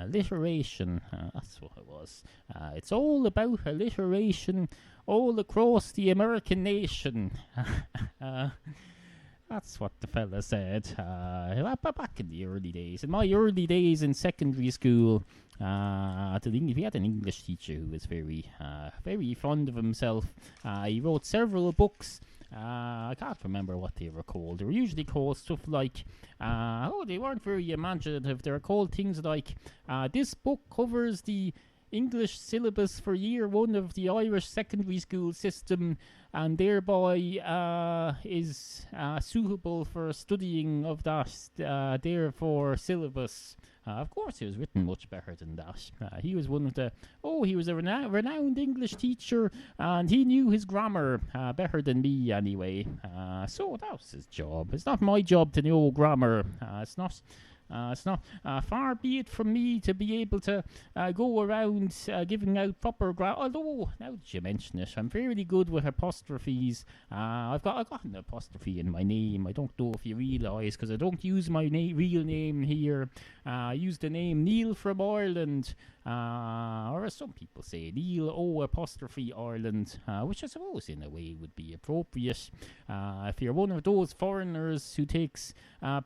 alliteration. That's what it was. It's all about alliteration all across the American nation. That's what the fella said. Back in the early days. In my early days in secondary school, we had an English teacher who was very fond of himself. He wrote several books. I can't remember what they were called. They were usually called stuff like, they weren't very imaginative. They were called things like, this book covers the English syllabus for year 1 of the Irish secondary school system and thereby is suitable for studying of that therefore syllabus. Of course, it was written much better than that. He was he was a renowned English teacher, and he knew his grammar better than me anyway. So that was his job. It's not my job to know grammar. It's not far be it from me to be able to go around giving out proper grammar. Although, now that you mention it, I'm fairly good with apostrophes. I've got an apostrophe in my name. I don't know if you realise, because I don't use my real name here. I use the name Neal from Ireland, or as some people say, Neal apostrophe Ireland, which I suppose in a way would be appropriate if you're one of those foreigners who takes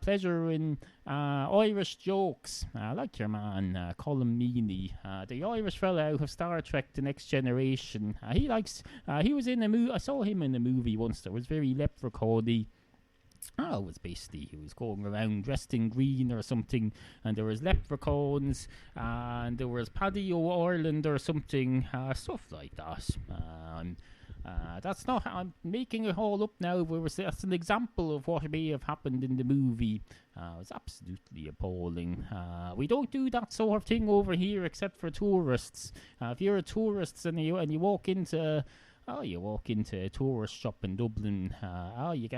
pleasure in Irish jokes, like your man Colin Meaney, the Irish fella out of Star Trek The Next Generation. He was in a movie. I saw him in a movie once that was very leprechauny. It was basically, he was going around dressed in green or something, and there was leprechauns, and there was Paddy O'Ireland or something, stuff like that. That's not, I'm making it all up now, but that's an example of what may have happened in the movie. It was absolutely appalling. We don't do that sort of thing over here except for tourists. If you're a tourist and you walk into a tourist shop in Dublin, you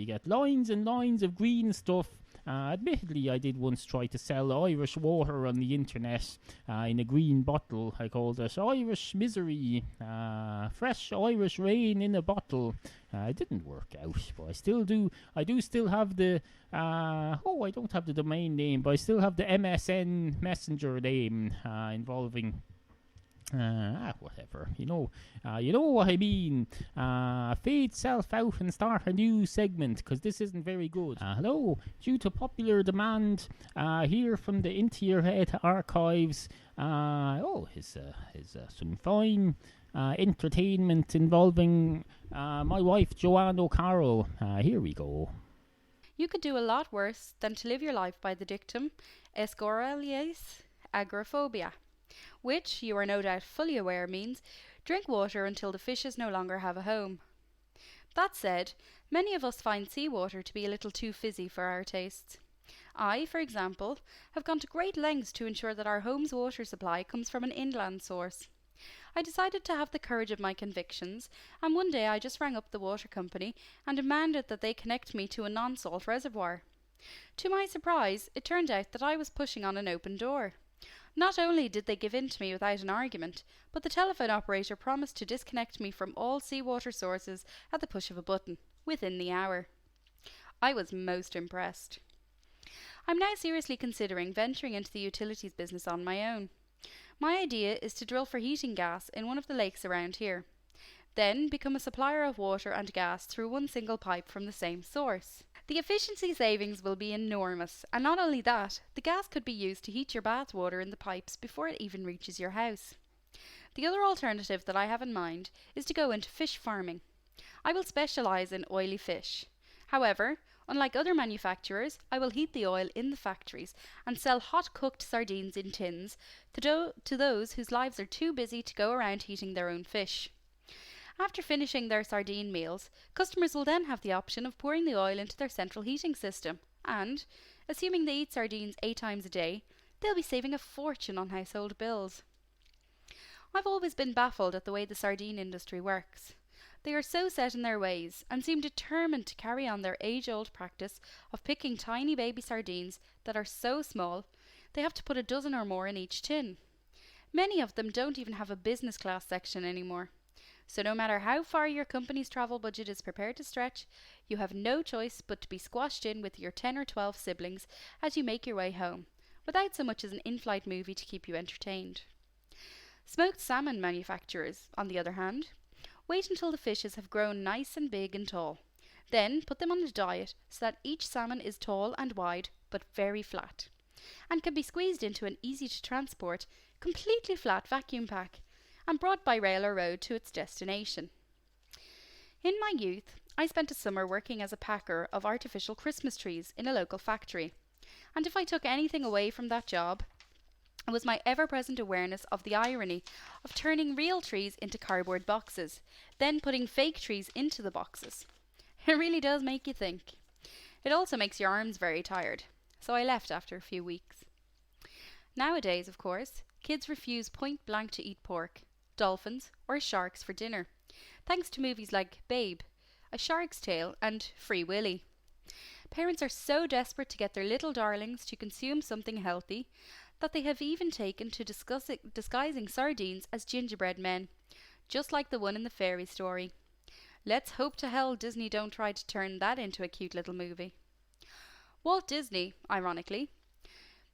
get lines and lines of green stuff. Admittedly, I did once try to sell Irish water on the internet in a green bottle. I called it Irish Misery, fresh Irish rain in a bottle. It didn't work out, but I do still have the, I don't have the domain name, but I still have the MSN messenger name involving... whatever. You know what I mean. Fade self out and start a new segment, because this isn't very good. Hello, due to popular demand, here from the Into Your Head archives. Is some fine entertainment involving my wife Joanne O'Carroll. Here we go. You could do a lot worse than to live your life by the dictum escoralies agoraphobia, which, you are no doubt fully aware, means drink water until the fishes no longer have a home. That said, many of us find seawater to be a little too fizzy for our tastes. I, for example, have gone to great lengths to ensure that our home's water supply comes from an inland source. I decided to have the courage of my convictions, and one day I just rang up the water company and demanded that they connect me to a non-salt reservoir. To my surprise, it turned out that I was pushing on an open door. Not only did they give in to me without an argument, but the telephone operator promised to disconnect me from all seawater sources at the push of a button, within the hour. I was most impressed. I'm now seriously considering venturing into the utilities business on my own. My idea is to drill for heating gas in one of the lakes around here, then become a supplier of water and gas through one single pipe from the same source. The efficiency savings will be enormous, and not only that, the gas could be used to heat your bath water in the pipes before it even reaches your house. The other alternative that I have in mind is to go into fish farming. I will specialise in oily fish. However, unlike other manufacturers, I will heat the oil in the factories and sell hot-cooked sardines in tins to those whose lives are too busy to go around heating their own fish. After finishing their sardine meals, customers will then have the option of pouring the oil into their central heating system, and, assuming they eat sardines 8 times a day, they'll be saving a fortune on household bills. I've always been baffled at the way the sardine industry works. They are so set in their ways and seem determined to carry on their age-old practice of picking tiny baby sardines that are so small they have to put a dozen or more in each tin. Many of them don't even have a business class section anymore. So no matter how far your company's travel budget is prepared to stretch, you have no choice but to be squashed in with your 10 or 12 siblings as you make your way home, without so much as an in-flight movie to keep you entertained. Smoked salmon manufacturers, on the other hand, wait until the fishes have grown nice and big and tall. Then put them on a diet so that each salmon is tall and wide but very flat, and can be squeezed into an easy to transport, completely flat vacuum pack and brought by rail or road to its destination. In my youth, I spent a summer working as a packer of artificial Christmas trees in a local factory, and if I took anything away from that job, it was my ever present awareness of the irony of turning real trees into cardboard boxes, then putting fake trees into the boxes. It really does make you think. It also makes your arms very tired, so I left after a few weeks. Nowadays, of course, kids refuse point blank to eat pork, dolphins, or sharks for dinner, thanks to movies like Babe, A Shark's Tale, and Free Willy. Parents are so desperate to get their little darlings to consume something healthy that they have even taken to disguising sardines as gingerbread men, just like the one in the fairy story. Let's hope to hell Disney don't try to turn that into a cute little movie. Walt Disney, ironically,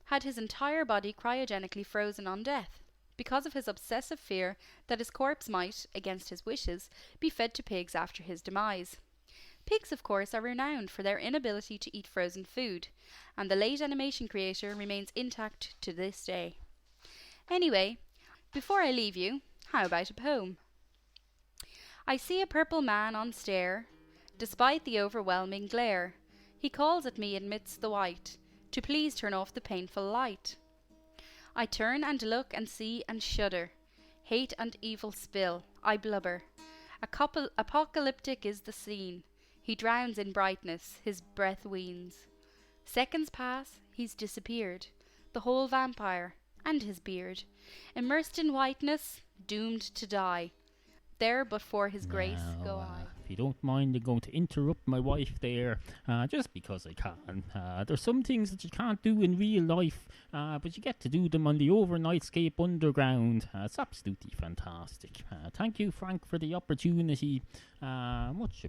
had his entire body cryogenically frozen on death because of his obsessive fear that his corpse might, against his wishes, be fed to pigs after his demise. Pigs, of course, are renowned for their inability to eat frozen food, and the late animation creator remains intact to this day. Anyway, before I leave you, how about a poem? I see a purple man on stair, despite the overwhelming glare. He calls at me amidst the white, to please turn off the painful light. I turn and look and see and shudder. Hate and evil spill, I blubber. Apocalyptic is the scene. He drowns in brightness, his breath weans. Seconds pass, he's disappeared. The whole vampire, and his beard. Immersed in whiteness, doomed to die. There but for his grace go I. If you don't mind, I'm going to interrupt my wife there, just because I can. There's some things that you can't do in real life, but you get to do them on the Overnightscape Underground. It's absolutely fantastic. Thank you, Frank, for the opportunity. I'm much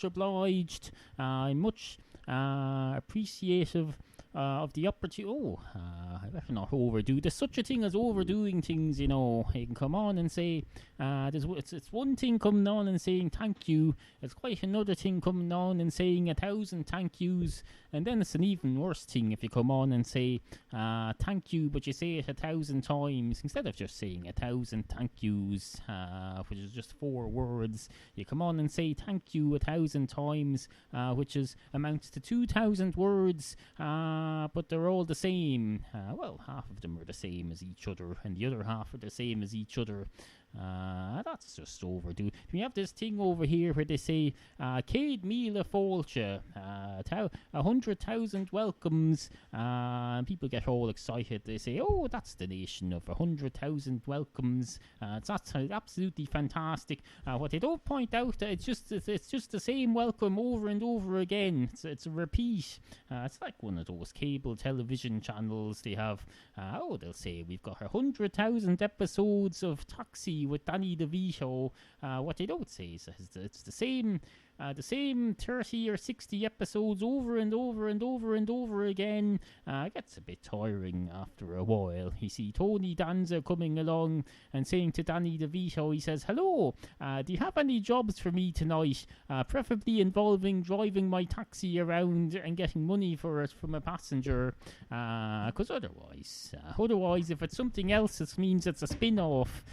obliged. I'm much appreciative of the opportunity. I better not overdo. There's such a thing as overdoing things, you know. You can come on and say, it's one thing coming on and saying thank you. It's quite another thing coming on and saying 1,000 thank yous. And then it's an even worse thing if you come on and say thank you, but you say it 1,000 times instead of just saying 1,000 thank yous, which is just 4 words. You come on and say thank you 1,000 times, which amounts to 2,000 words, but they're all the same. Well, half of them are the same as each other, and the other half are the same as each other. That's just overdue. We have this thing over here where they say, Cade Mila Folcha, 100,000 welcomes, and people get all excited. They say, oh, that's the nation of 100,000 welcomes. That's absolutely fantastic. What they don't point out, it's just the same welcome over and over again. It's a repeat. It's like one of those cable television channels. They have, they'll say, we've got 100,000 episodes of Taxi with Danny DeVito. What they don't say is it's the same 30 or 60 episodes over and over and over and over again. It gets a bit tiring after a while. You see Tony Danza coming along and saying to Danny DeVito, he says, hello, do you have any jobs for me tonight? Preferably involving driving my taxi around and getting money for it from a passenger. Because otherwise, if it's something else, it means it's a spin-off.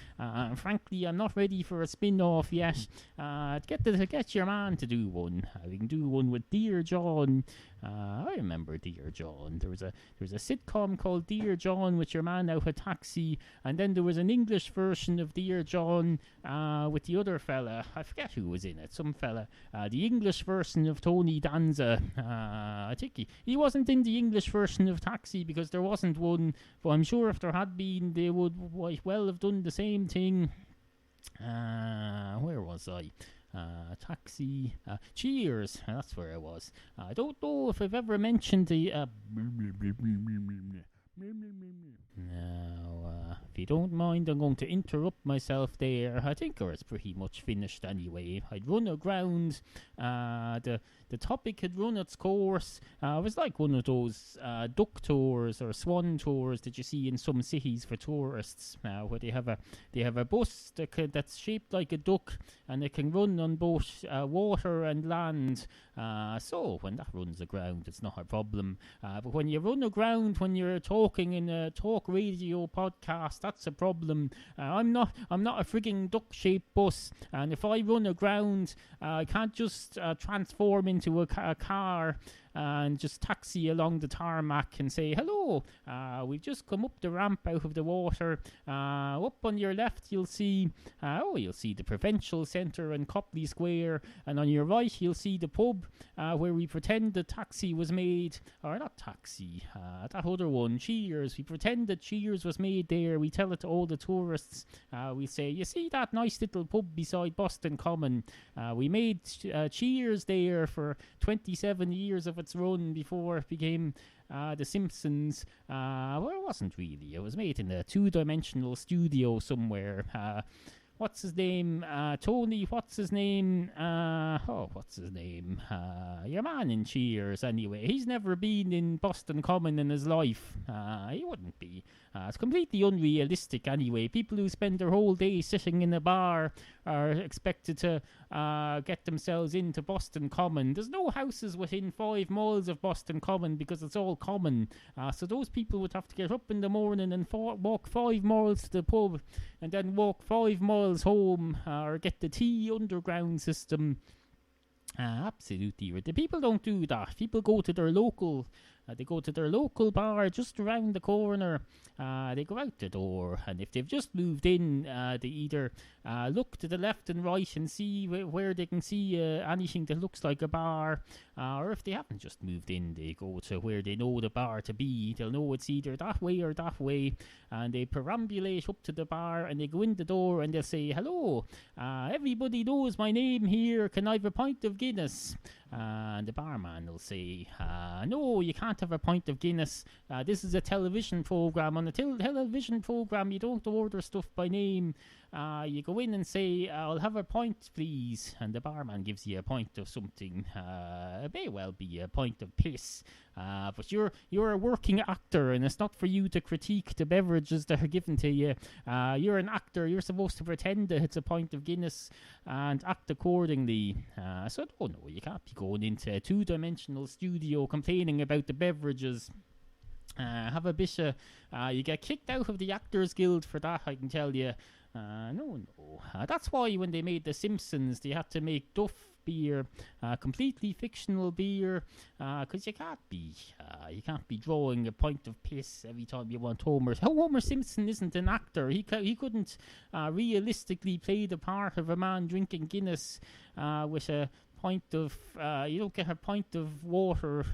Frankly, I'm not ready for a spin-off yet. Get your man to do one. We can do one with Dear John. I remember Dear John. There was a sitcom called Dear John with your man out of taxi, and then there was an English version of Dear John with the other fella. I forget who was in it. Some fella. The English version of Tony Danza. I think he wasn't in the English version of Taxi because there wasn't one. But I'm sure if there had been, they would well have done the same thing. Where was I? Taxi, Cheers, that's where I was. I don't know if I've ever mentioned the now, if you don't mind, I'm going to interrupt myself there. I think it's pretty much finished anyway. I'd run aground. The topic had run its course. It was like one of those duck tours or swan tours that you see in some cities for tourists, where they have a bus that's shaped like a duck, and it can run on both water and land. So when that runs aground, it's not a problem. But when you run aground when you're talking in a talk radio podcast, that's a problem. I'm not a frigging duck-shaped bus, and if I run aground, I can't just transform into a car and just taxi along the tarmac and say, hello, we've just come up the ramp out of the water. Up on your left you'll see the Provincial Centre and Copley Square, and on your right you'll see the pub where we pretend the taxi was made, or not taxi, that other one, Cheers. We pretend that Cheers was made there. We tell it to all the tourists. We say, you see that nice little pub beside Boston Common? We made Cheers there for 27 years of its run before it became The Simpsons. Well, it wasn't really. It was made in a two-dimensional studio somewhere. What's his name? Tony, what's his name? What's his name? Your man in Cheers, anyway. He's never been in Boston Common in his life. He wouldn't be. It's completely unrealistic, anyway. People who spend their whole day sitting in a bar are expected to get themselves into Boston Common. There's no houses within 5 miles of Boston Common because it's all common. So those people would have to get up in the morning and walk 5 miles to the pub, and then walk 5 miles home, or get the T underground system. Absolutely. The people don't do that. People go to their local bar just around the corner. They go out the door, and if they've just moved in, they either look to the left and right and see where they can see anything that looks like a bar, or if they haven't just moved in, they go to where they know the bar to be. They'll know it's either that way or that way, and they perambulate up to the bar, and they go in the door, and they'll say, hello, everybody knows my name here, can I have a pint of Guinness? And the barman will say, no, you can't have a pint of Guinness. This is a television program. On a television program, you don't order stuff by name. You go in and say, I'll have a pint, please. And the barman gives you a pint of something. It may well be a pint of piss. But you're a working actor, and it's not for you to critique the beverages that are given to you. You're an actor. You're supposed to pretend that it's a pint of Guinness and act accordingly. So no, you can't be going into a two-dimensional studio complaining about the beverages. Have a bit of... you get kicked out of the Actors Guild for that, I can tell you. No. That's why when they made The Simpsons, they had to make Duff beer, completely fictional beer, because you can't be drawing a pint of piss every time you want Homer. Homer Simpson isn't an actor. He couldn't realistically play the part of a man drinking Guinness with a pint of you don't get a pint of water,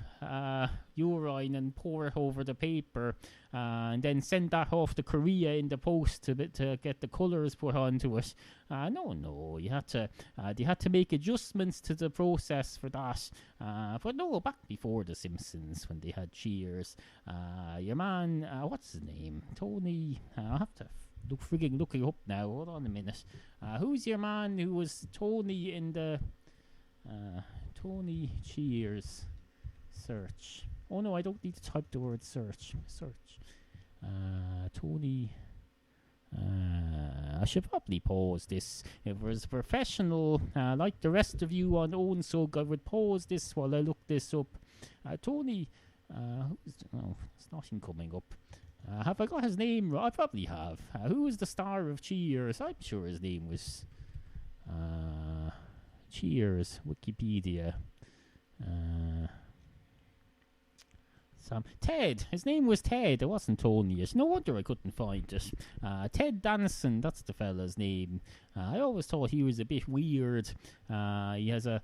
urine, and pour it over the paper, and then send that off to Korea in the post to get the colours put onto it. No, you had to make adjustments to the process for that. But no, back before The Simpsons, when they had Cheers, your man, what's his name? Tony. I'll have to look it up now. Hold on a minute. Who's your man who was Tony in the Tony Cheers search? Oh no, I don't need to type the word search. Tony. I should probably pause this. If it was a professional, like the rest of you on OwnSug, I would pause this while I look this up. Tony. It's nothing coming up. Have I got his name? I probably have. Who is the star of Cheers? I'm sure his name was Cheers. Wikipedia. Ted. His name was Ted. It wasn't Tony. No wonder I couldn't find it. Ted Danson. That's the fella's name. I always thought he was a bit weird. He's a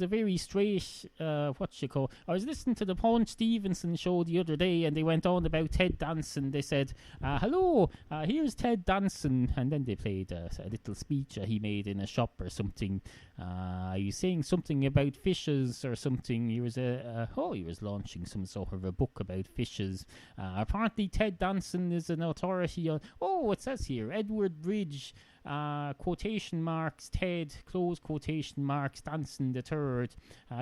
very straight, I was listening to the Paul Stevenson show the other day, and they went on about Ted Danson. They said, hello, here's Ted Danson, and then they played a little speech he made in a shop or something. He was saying something about fishes or something. He was he was launching some sort of a book about fishes. Apparently Ted Danson is an authority on, So it says here, Edward Bridge, quotation marks, Ted, close quotation marks, Danson the third.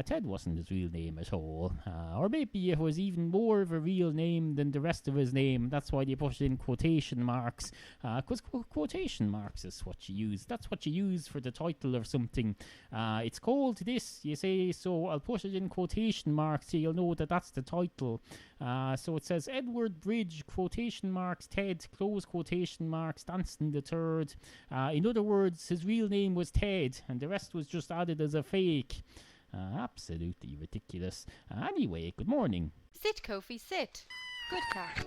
Ted wasn't his real name at all. Or maybe it was even more of a real name than the rest of his name. That's why they put it in quotation marks. Because quotation marks is what you use. That's what you use for the title of something. It's called this, you say, so I'll put it in quotation marks so you'll know that that's the title. So it says Edward Bridge, quotation marks, Ted, close quotation marks, Danson the third. In other words, his real name was Ted, and the rest was just added as a fake. Absolutely ridiculous. Anyway, good morning. Sit, Kofi, sit. Good cat.